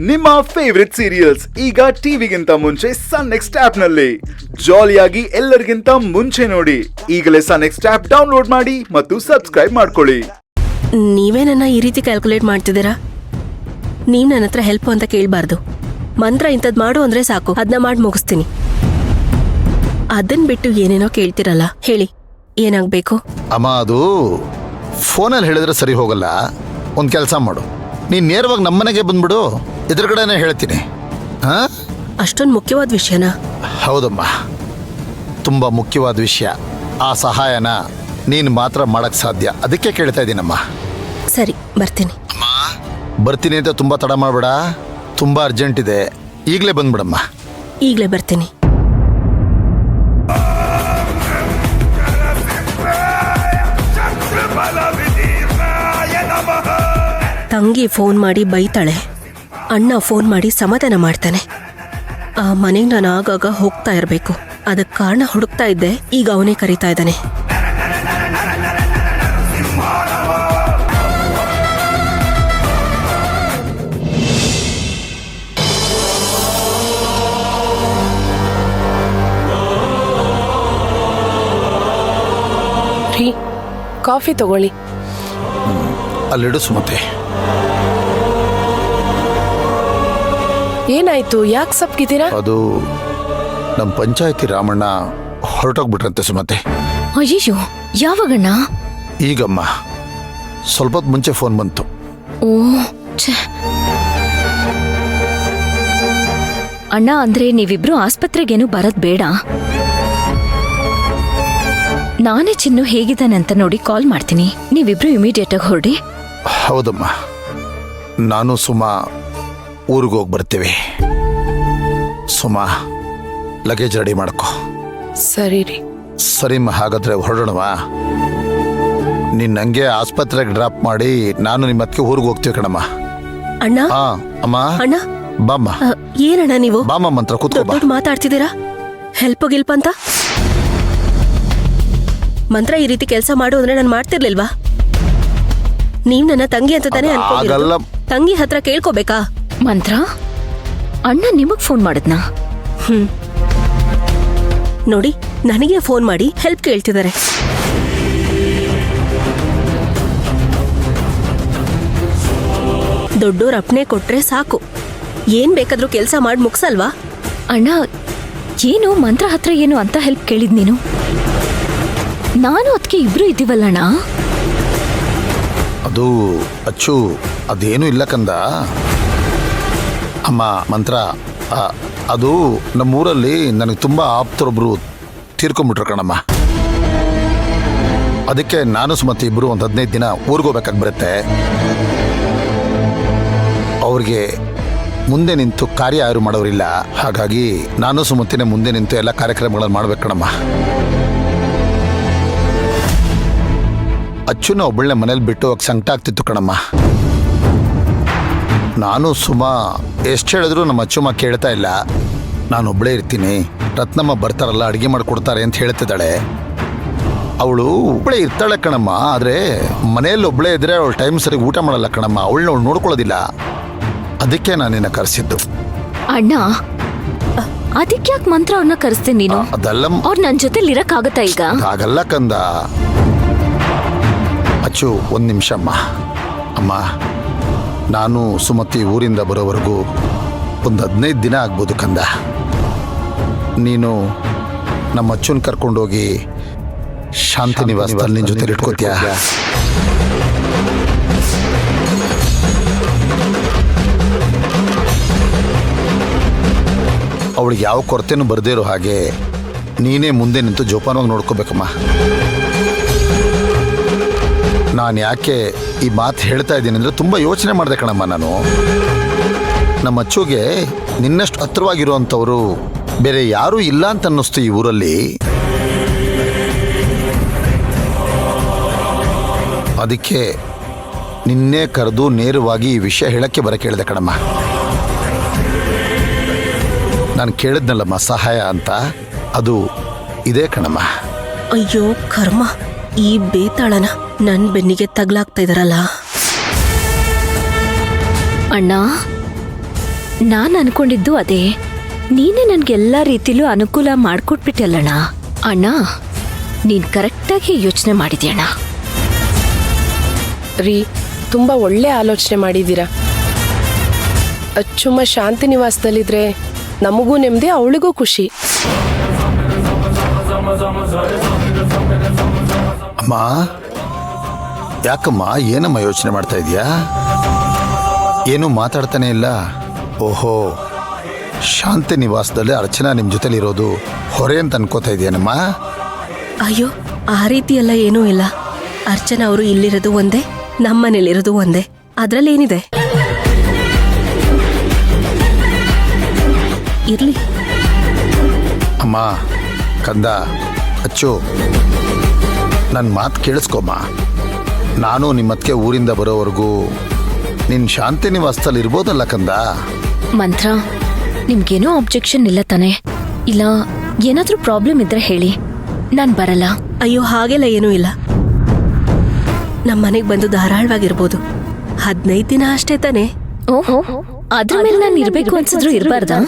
ನಿಮ್ಮ favourite serials ಈಗ ಟಿವಿಗಿಂತ ಮುಂಚೆ ಸನ್ ನೆಕ್ಸ್ಟ್ ಆಪ್ ನಲ್ಲಿ ಜಾಲಿಯಾಗಿ ಎಲ್ಲರಿಗಿಂತ ಮುಂಚೆ ನೋಡಿ. ಈಗಲೇ ಸನ್ ನೆಕ್ಸ್ಟ್ ಆಪ್ ಡೌನ್ಲೋಡ್ ಮಾಡಿ ಮತ್ತು ಸಬ್ಸ್ಕ್ರೈಬ್ ಮಾಡ್ಕೊಳ್ಳಿ. ನೀವೇ ನನ್ನ ಈ ರೀತಿ ಕ್ಯಾಲ್ಕುಲೇಟ್ ಮಾಡ್ತಿದ್ದೀರಾ? ನೀವ್ ನನ್ನ ಹತ್ರ ಹೆಲ್ಪ್ ಅಂತ ಕೇಳಬಾರ್ದು. ಮಂತ್ರ ಇಂಥದ್ ಮಾಡು ಅಂದ್ರೆ ಸಾಕು, ಅದನ್ನ ಮಾಡಿ ಮುಗಿಸ್ತೀನಿ. ಅದನ್ ಬಿಟ್ಟು ಏನೇನೋ ಕೇಳ್ತಿರಲ್ಲ. ಹೇಳಿ, ಏನಾಗ್ಬೇಕು? ಅಮ್ಮ, ಅದು ಫೋನಲ್ಲಿ ಹೇಳಿದ್ರೆ ಸರಿ ಹೋಗಲ್ಲ. ಒಂದು ಕೆಲಸ ಮಾಡು, ನೀನು ನೇರವಾಗಿ ನಮ್ಮನೆಗೆ ಬಂದ್ಬಿಡು, ಎದುರುಗಡೆನೇ ಹೇಳ್ತೀನಿ. ಹಾಂ, ಅಷ್ಟೊಂದು ಮುಖ್ಯವಾದ ವಿಷಯನಾ? ಹೌದಮ್ಮ, ತುಂಬ ಮುಖ್ಯವಾದ ವಿಷಯ. ಆ ಸಹಾಯನ ನೀನು ಮಾತ್ರ ಮಾಡಕ್ಕೆ ಸಾಧ್ಯ, ಅದಕ್ಕೆ ಕೇಳ್ತಾ ಇದ್ದೀನಮ್ಮ. ಸರಿ, ಬರ್ತೀನಿ. ಅಮ್ಮ, ಬರ್ತೀನಿ ಅಂತ ತುಂಬ ತಡ ಮಾಡಬೇಡ, ತುಂಬ ಅರ್ಜೆಂಟ್ ಇದೆ. ಈಗಲೇ ಬಂದ್ಬಿಡಮ್ಮ. ಈಗಲೇ ಬರ್ತೀನಿ. ತಂಗಿ ಫೋನ್ ಮಾಡಿ ಬೈತಾಳೆ, ಅಣ್ಣ ಫೋನ್ ಮಾಡಿ ಸಮಾಧಾನ ಮಾಡ್ತಾನೆ. ಆ ಮನೆಗೆ ನಾನು ಆಗಾಗ ಹೋಗ್ತಾ ಇರಬೇಕು. ಅದಕ್ಕೆ ಕಾರಣ ಹುಡುಕ್ತಾ ಇದ್ದೆ, ಈಗ ಅವನೇ ಕರೀತಾ ಇದ್ದಾನೆ. ರೀ, ಕಾಫಿ ತಗೊಳ್ಳಿ. ಅಲ್ಲಿಡು ಸುಮತಿ. ಏನಾಯ್ತು? ಯಾಕೆ ಸಪ್ಗಿದ್ದೀರಾ? ಅದು ನಮ್ಮ ಪಂಚಾಯತಿ ರಾಮಣ್ಣ ಹೊರಟೋಗ್ಬಿಟ್ರಂತೆ ಸುಮತಿ. ಅಯ್ಯೋ, ಯಾವಾಗಣ್ಣ? ಈಗಮ್ಮ, ಸ್ವಲ್ಪ ಹೊತ್ತು ಮುಂಚೆ ಫೋನ್ ಬಂತು. ಓ ಛೆ. ಅಣ್ಣ, ಅಂದ್ರೆ ನೀವಿಬ್ರು ಆಸ್ಪತ್ರೆಗೇನು ಬರೋದ್ ಬೇಡ. ನಾನೇ ಚಿನ್ನು ಹೇಗಿದ್ದಾನೆ ಅಂತ ನೋಡಿ ಕಾಲ್ ಮಾಡ್ತೀನಿ. ನೀವಿಬ್ರು ಇಮಿಡಿಯೇಟ್ ಆಗಿ ಹೊರಡಿ. ಹೌದಮ್ಮ, ನಾನು ಸುಮಾ ಊರಿಗೆ ಹೋಗಿ ಬರ್ತೀವಿ. ಸುಮಾ, ಲಗೇಜ್ ರೆಡಿ ಮಾಡ್ಕೊ. ಸರಿ ರೀ. ಸರಿಮ್ಮ, ಹಾಗಾದ್ರೆ ಹೊರಡೋಣವಾ? ನೀನ್ ನಂಗೆ ಆಸ್ಪತ್ರೆಗೆ ಡ್ರಾಪ್ ಮಾಡಿ ನಾನು ನಿಮ್ಮ ಅದಕ್ಕೆ ಊರಿಗೆ ಹೋಗ್ತೀವಿ ಕಣಮ್ಮ. ಅಣ್ಣ, ಅಮ್ಮ, ಅಣ್ಣ, ಬಾಮ್ಮ. ಏನಣ್ಣ ನೀವು ಬಾಮ್ಮ, ಮಂತ್ರ ಕೂತ್ಕೋ ಬಾ. ದೊಡ್ಡ ಮಾತಾಡ್ತಿದ್ದೀರಾ? ಹೆಲ್ಪ್ ಗಿಲ್ಪ್ ಅಂತ? ಮಂತ್ರ ಈ ರೀತಿ ಕೆಲಸ ಮಾಡು ಅಂದ್ರೆ ನಾನು ಮಾಡ್ತಿರ್ಲಿಲ್ವಾ? ನೀವ್ ನನ್ನ ತಂಗಿ ಅಂತ ತಾನೇ ಅನ್ಕೊಂಡಿರೋದು. ತಂಗಿ ಹತ್ರ ಕೇಳ್ಕೋಬೇಕಾ? ಮಂತ್ರ, ಅಣ್ಣ ನಿಮಗ್ ಫೋನ್ ಮಾಡಿದ್ನಾ? ನೋಡಿ, ನನಗೆ ಫೋನ್ ಮಾಡಿ ಹೆಲ್ಪ್ ಕೇಳ್ತಿದ್ದಾರೆ. ದೊಡ್ಡೋರ್ ಅಪ್ನೆ ಕೊಟ್ರೆ ಸಾಕು, ಏನ್ ಬೇಕಾದ್ರೂ ಕೆಲಸ ಮಾಡಿ ಮುಗ್ಸಲ್ವಾ? ಅಣ್ಣ, ಏನು ಮಂತ್ರ ಹತ್ರ ಏನು ಅಂತ ಹೆಲ್ಪ್ ಕೇಳಿದ್ ನೀನು? ನಾನು ಅದಕ್ಕೆ ಇಬ್ರು ಇದ್ದೀವಲ್ಲಣ್ಣ. ಅದು ಅಚ್ಚು, ಅದೇನು ಇಲ್ಲ ಕಂದ. ಅಮ್ಮ, ಮಂತ್ರ, ಅದು ನಮ್ಮೂರಲ್ಲಿ ನನಗೆ ತುಂಬ ಆಪ್ತರೊಬ್ರು ತೀರ್ಕೊಂಡ್ಬಿಟ್ರು ಕಣಮ್ಮ. ಅದಕ್ಕೆ ನಾನು ಸುಮತಿ ಇಬ್ಬರು ಒಂದು 15 ದಿನ ಊರಿಗೆ ಹೋಗ್ಬೇಕಾಗಿ ಬರುತ್ತೆ. ಅವ್ರಿಗೆ ಮುಂದೆ ನಿಂತು ಕಾರ್ಯ ಯಾರು ಮಾಡೋರಿಲ್ಲ. ಹಾಗಾಗಿ ನಾನು ಸುಮತಿನೇ ಮುಂದೆ ನಿಂತು ಎಲ್ಲ ಕಾರ್ಯಕ್ರಮಗಳನ್ನು ಮಾಡ್ಬೇಕು ಕಣಮ್ಮ. ಅಚ್ಚುನ ಒಬ್ಬಳನ್ನೇ ಮನೇಲಿ ಬಿಟ್ಟು ಹೋಗಿ ಸಂಕಟ ಆಗ್ತಿತ್ತು ಕಣಮ್ಮ. ನಾನು ಸುಮಾ ಎಷ್ಟು ಹೇಳಿದ್ರು ನಮ್ಮ ಅಚ್ಚುಮ್ಮ ಕೇಳ್ತಾ ಇಲ್ಲ. ನಾನು ಒಬ್ಬಳೇ ಇರ್ತೀನಿ, ರತ್ನಮ್ಮ ಬರ್ತಾರಲ್ಲ ಅಡುಗೆ ಮಾಡಿಕೊಡ್ತಾರೆ ಅಂತ ಹೇಳ್ತಿದ್ದಾಳೆ. ಅವಳು ಒಬ್ಬಳೇ ಇರ್ತಾಳೆ ಕಣಮ್ಮ. ಆದರೆ ಮನೆಯಲ್ಲಿ ಒಬ್ಬಳೇ ಇದ್ರೆ ಅವಳು ಟೈಮ್ ಸರಿ ಊಟ ಮಾಡಲ್ಲ ಕಣಮ್ಮ. ಅವಳು ನೋಡ್ಕೊಳ್ಳೋದಿಲ್ಲ. ಅದಕ್ಕೆ ನಾನು ನಿನ್ನ ಕರೆಸಿದ್ದು. ಅಣ್ಣ, ಅದಕ್ಕೆ ಯಾಕೆ ಮಂತ್ರ ಅವ್ರನ್ನ ಕರೆಸ್ತೀನಿ ನೀನು? ಅದಲ್ಲ, ಅವ್ರು ನನ್ನ ಜೊತೆಲಿ ಇರಕ್ಕಾಗತ್ತಾ ಈಗ? ಹಾಗಲ್ಲ ಕಂದ. ಅಚ್ಚು, 1 ನಿಮಿಷ ಅಮ್ಮ. ಅಮ್ಮ, ನಾನು ಸುಮತಿ ಊರಿಂದ ಬರೋವರೆಗೂ ಒಂದು 15 ದಿನ ಆಗ್ಬೋದು ಕಂದ. ನೀನು ನಮ್ಮ ಅಚ್ಚುನ್ ಕರ್ಕೊಂಡೋಗಿ ಶಾಂತಿ ನಿವಾಸದಲ್ಲಿ ನಿನ್ನ ಜೊತೆ ಇಟ್ಕೋತೀಯ? ಅವಳಿಗೆ ಯಾವ ಕೊರತೆನೂ ಬರದೇ ಇರೋ ಹಾಗೆ ನೀನೇ ಮುಂದೆ ನಿಂತು ಜೋಪಾನವಾಗಿ ನೋಡ್ಕೋಬೇಕಮ್ಮ. ನಾನು ಯಾಕೆ ಈ ಮಾತು ಹೇಳ್ತಾ ಇದ್ದೀನಿ ಅಂದರೆ ತುಂಬ ಯೋಚನೆ ಮಾಡಿದೆ ಕಣಮ್ಮ. ನಾನು ನಮ್ಮ ಅಚ್ಚುಗೆ ನಿನ್ನಷ್ಟು ಹತ್ರವಾಗಿರುವಂಥವ್ರು ಬೇರೆ ಯಾರೂ ಇಲ್ಲ ಅಂತ ಅನ್ನಿಸ್ತು ಈ ಊರಲ್ಲಿ. ಅದಕ್ಕೆ ನಿನ್ನೆ ಕರೆದು ನೇರವಾಗಿ ಈ ವಿಷಯ ಹೇಳಕ್ಕೆ ಬರಕ್ಕೆ ಹೇಳಿದೆ ಕಣಮ್ಮ. ನಾನು ಕೇಳಿದ್ನಲ್ಲಮ್ಮ ಸಹಾಯ ಅಂತ, ಅದು ಇದೇ ಕಣಮ್ಮ. ಅಯ್ಯೋ ಕರ್ಮ, ಈ ಬೇತಾಳನ ನನ್ ಬೆನ್ನಿಗೆ ತಗ್ಲಾಗ್ತಾ ಇದಾರಲ್ಲ. ಅಣ್ಣ, ನಾನ್ ಅನ್ಕೊಂಡಿದ್ದು ಅದೇ. ನೀನೇ ನನ್ಗೆಲ್ಲಾ ರೀತಿಲೂ ಅನುಕೂಲ ಮಾಡ್ಕೊಟ್ಬಿಟ್ಟಲ್ಲಣ್ಣ. ಅಣ್ಣ, ನೀನ್ ಕರೆಕ್ಟಾಗಿ ಯೋಚನೆ ಮಾಡಿದ್ಯಣ್ಣ. ರೀ, ತುಂಬಾ ಒಳ್ಳೆ ಆಲೋಚನೆ ಮಾಡಿದ್ದೀರಾ. ಅಚ್ಚುಮ್ಮ ಶಾಂತಿ ನಿವಾಸದಲ್ಲಿದ್ರೆ ನಮಗೂ ನೆಮ್ಮದಿ, ಅವಳಿಗೂ ಖುಷಿ. ಅಮ್ಮ, ಯಾಕಮ್ಮ, ಏನಮ್ಮ ಯೋಚನೆ ಮಾಡ್ತಾ ಇದೀಯಾ? ಏನು ಮಾತಾಡ್ತಾನೆ ಇಲ್ಲ. ಓಹೋ, ಶಾಂತಿ ನಿವಾಸದಲ್ಲಿ ಅರ್ಚನಾ ನಿಮ್ಮ ಜೊತೆಲಿರೋದು ಹೊರೆ ಅಂತ ಅನ್ಕೋತಾ ಇದೆಯೇನಮ್ಮ? ಅಯ್ಯೋ, ಆ ರೀತಿ ಎಲ್ಲ ಏನೂ ಇಲ್ಲ. ಅರ್ಚನಾ ಅವರು ಇಲ್ಲಿರೋದು ಒಂದೇ, ನಮ್ಮನೇಲಿರೋದು ಒಂದೇ. ಅದ್ರಲ್ಲೇನಿದೆ? ಇರ್ಲಿ. ಅಮ್ಮ, ಕಂದ, ಅಚ್ಚು, ನನ್ನ ಮಾತು ಕೇಳಿಸ್ಕೊಮ್ಮ. ನಾನು ನಿಮ್ಮತ್ತಿಗೆ ಊರಿಂದ ಬರೋವರೆಗೂ ನಿನ್ನ ಶಾಂತಿ ನಿವಾಸದಲ್ಲಿ ಇರ್ಬೋದಲ್ಲ ಕಂದ? ಮಂತ್ರ, ನಿಮ್ಗೇನೋ ಅಬ್ಜೆಕ್ಷನ್ ಇಲ್ಲ ತಾನೆ? ಇಲ್ಲ ಏನಾದ್ರೂ ಪ್ರಾಬ್ಲಮ್ ಇದ್ರೆ ಹೇಳಿ, ನಾನ್ ಬರಲ್ಲ. ಅಯ್ಯೋ, ಹಾಗೆಲ್ಲ ಏನೂ ಇಲ್ಲ. ನಮ್ಮ ಮನೆಗೆ ಬಂದು ಧಾರಾಳವಾಗಿರ್ಬೋದು. 15 ದಿನ ಅಷ್ಟೇ ತಾನೆ. ಓಹೋ, ಅದ್ರ ಮೇಲೆ ನಾನು ಇರ್ಬೇಕು ಅನ್ಸಿದ್ರು ಇರ್ಬಾರ್ದಾ?